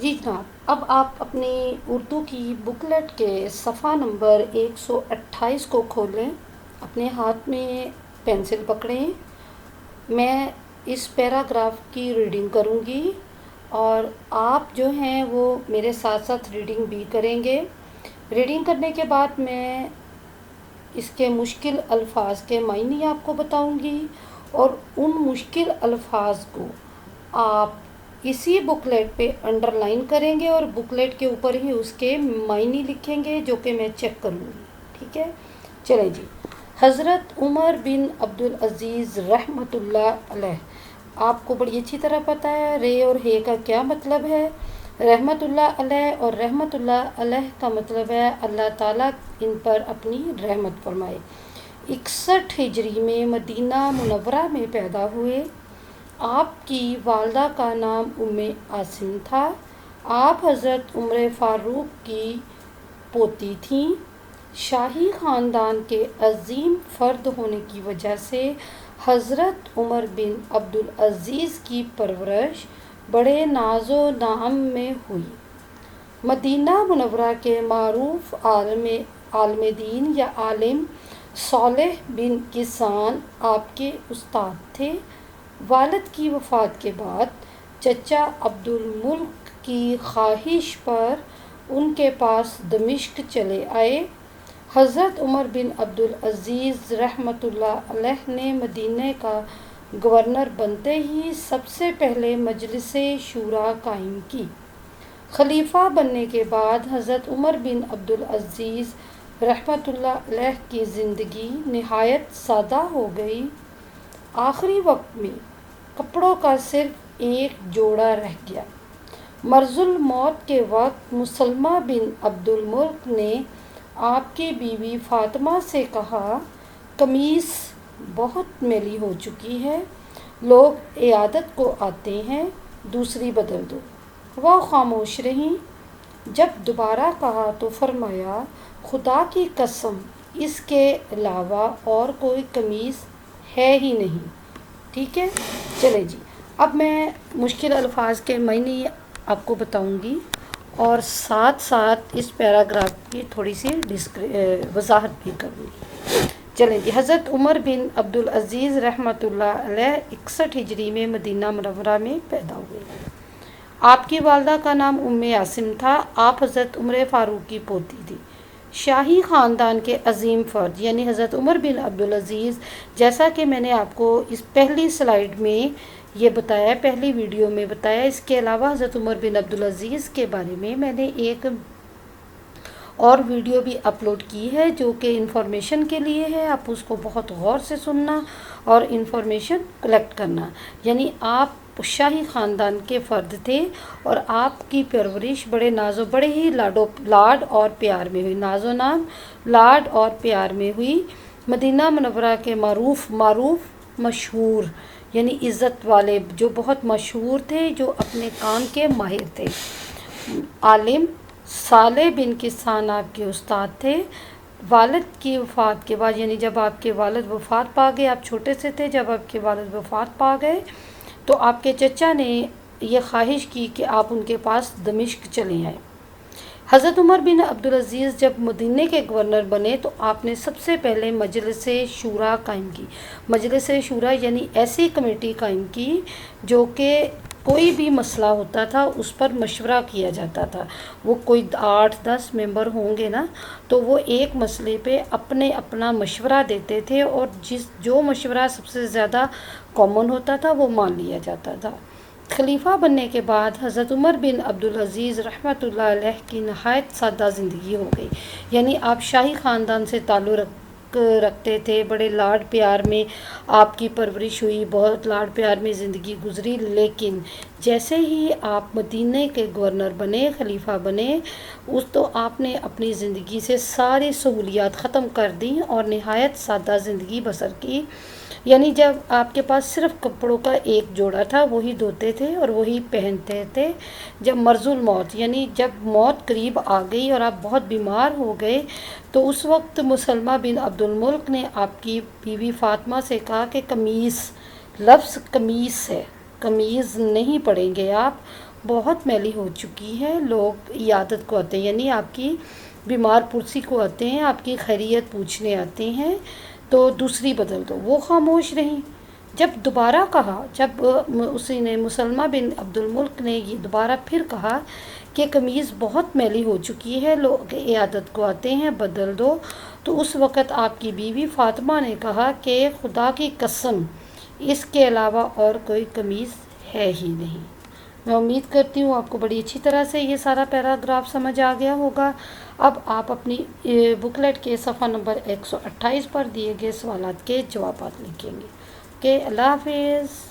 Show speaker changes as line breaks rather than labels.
جی جناب، اب آپ اپنی اردو کی بکلیٹ کے صفحہ نمبر 128 کو کھولیں، اپنے ہاتھ میں پینسل پکڑیں۔ میں اس پیراگراف کی ریڈنگ کروں گی اور آپ جو ہیں وہ میرے ساتھ ساتھ ریڈنگ بھی کریں گے۔ ریڈنگ کرنے کے بعد میں اس کے مشکل الفاظ کے معنی آپ کو بتاؤں گی، اور ان مشکل الفاظ کو آپ اسی بکلیٹ پہ انڈر لائن کریں گے اور بکلیٹ کے اوپر ہی اس کے معنی لکھیں گے، جو کہ میں چیک کروں گی۔ ٹھیک ہے، چلیں جی۔ حضرت عمر بن عبدالعزیز رحمۃ اللہ علیہ، آپ کو بڑی اچھی طرح پتہ ہے رے اور ہے کا کیا مطلب ہے۔ رحمۃ اللہ علیہ اور رحمۃ اللہ علیہ کا مطلب ہے اللہ تعالیٰ ان پر اپنی رحمت فرمائے۔ 61 ہجری میں مدینہ منورہ میں پیدا ہوئے۔ آپ کی والدہ کا نام عاصم تھا۔ آپ حضرت عمر فاروق کی پوتی تھیں۔ شاہی خاندان کے عظیم فرد ہونے کی وجہ سے حضرت عمر بن عبدالعزیز کی پرورش بڑے ناز و نعم میں ہوئی۔ مدینہ منورہ کے معروف عالم دین یا عالم صالح بن کیسان آپ کے استاد تھے۔ والد کی وفات کے بعد چچا عبد الملک کی خواہش پر ان کے پاس دمشق چلے آئے۔ حضرت عمر بن عبدالعزیز رحمۃ اللہ علیہ نے مدینہ کا گورنر بنتے ہی سب سے پہلے مجلس شورا قائم کی۔ خلیفہ بننے کے بعد حضرت عمر بن عبدالعزیز رحمۃ اللہ علیہ کی زندگی نہایت سادہ ہو گئی۔ آخری وقت میں کپڑوں کا صرف ایک جوڑا رہ گیا۔ مرض الموت کے وقت مسلمہ بن عبد الملک نے آپ کی بیوی فاطمہ سے کہا، قمیص بہت میلی ہو چکی ہے، لوگ عیادت کو آتے ہیں، دوسری بدل دو۔ وہ خاموش رہیں۔ جب دوبارہ کہا تو فرمایا، خدا کی قسم اس کے علاوہ اور کوئی قمیص ہے ہی نہیں۔ ٹھیک ہے، چلیں جی۔ اب میں مشکل الفاظ کے معنی آپ کو بتاؤں گی اور ساتھ ساتھ اس پیراگراف کی تھوڑی سی وضاحت بھی کروں گی۔ چلیں جی۔ حضرت عمر بن عبدالعزیز رحمۃ اللہ علیہ 61 ہجری میں مدینہ منورہ میں پیدا ہوئے۔ آپ کی والدہ کا نام عاصم تھا۔ آپ حضرت عمر فاروق کی پوتی تھی۔ شاہی خاندان کے عظیم فرد یعنی حضرت عمر بن عبدالعزیز، جیسا کہ میں نے آپ کو اس پہلی سلائیڈ میں یہ بتایا، پہلی ویڈیو میں بتایا، اس کے علاوہ حضرت عمر بن عبدالعزیز کے بارے میں نے ایک اور ویڈیو بھی اپلوڈ کی ہے جو کہ انفارمیشن کے لیے ہے۔ آپ اس کو بہت غور سے سننا اور انفارمیشن کلیکٹ کرنا۔ یعنی آپ شاہی خاندان کے فرد تھے اور آپ کی پرورش بڑے ہی لاڈ اور پیار میں ہوئی۔ ناز و نام، لاڈ اور پیار میں ہوئی۔ مدینہ منورہ کے معروف مشہور یعنی عزت والے، جو بہت مشہور تھے، جو اپنے کام کے ماہر تھے، عالم صالح بن کیسان آپ کے استاد تھے۔ والد کی وفات کے بعد یعنی جب آپ کے والد وفات پا گئے، آپ چھوٹے سے تھے جب آپ کے والد وفات پا گئے، تو آپ کے چچا نے یہ خواہش کی کہ آپ ان کے پاس دمشق چلے آئیں۔ حضرت عمر بن عبدالعزیز جب مدینہ کے گورنر بنے تو آپ نے سب سے پہلے مجلس شورا قائم کی۔ مجلس شورا یعنی ایسی کمیٹی قائم کی جو کہ کوئی بھی مسئلہ ہوتا تھا اس پر مشورہ کیا جاتا تھا۔ وہ کوئی 8-10 ممبر ہوں گے نا، تو وہ ایک مسئلے پہ اپنا مشورہ دیتے تھے، اور جو مشورہ سب سے زیادہ کامن ہوتا تھا وہ مان لیا جاتا تھا۔ خلیفہ بننے کے بعد حضرت عمر بن عبدالعزیز رحمۃ اللہ علیہ کی نہایت سادہ زندگی ہو گئی۔ یعنی آپ شاہی خاندان سے تعلق رکھتے تھے، بڑے لاڈ پیار میں آپ کی پرورش ہوئی، بہت لاڈ پیار میں زندگی گزری، لیکن جیسے ہی آپ مدینہ کے گورنر بنے، خلیفہ بنے، تو آپ نے اپنی زندگی سے ساری سہولیات ختم کر دیں اور نہایت سادہ زندگی بسر کی۔ یعنی جب آپ کے پاس صرف کپڑوں کا ایک جوڑا تھا، وہی دھوتے تھے اور وہی پہنتے تھے۔ جب مرض الموت یعنی جب موت قریب آ گئی اور آپ بہت بیمار ہو گئے، تو اس وقت مسلمہ بن عبد الملک نے آپ کی بیوی فاطمہ سے کہا کہ قمیص، لفظ قمیص ہے، قمیض نہیں پڑھیں گے آپ، بہت میلی ہو چکی ہے، لوگ عیادت کو آتے ہیں، یعنی آپ کی بیمار پرسی کو آتے ہیں، آپ کی خیریت پوچھنے آتے ہیں، تو دوسری بدل دو۔ وہ خاموش رہیں۔ جب دوبارہ کہا، جب اسی نے مسلمہ بن عبد الملک نے یہ دوبارہ پھر کہا کہ قمیض بہت میلی ہو چکی ہے، لوگ عیادت کو آتے ہیں، بدل دو، تو اس وقت آپ کی بیوی فاطمہ نے کہا کہ خدا کی قسم اس کے علاوہ اور کوئی قمیض ہے ہی نہیں۔ میں امید کرتی ہوں آپ کو بڑی اچھی طرح سے یہ سارا پیراگراف سمجھ آ گیا ہوگا۔ اب آپ اپنی بکلیٹ کے صفحہ نمبر 128 پر دیے گئے سوالات کے جوابات لکھیں گے۔ اوکے، اللہ حافظ۔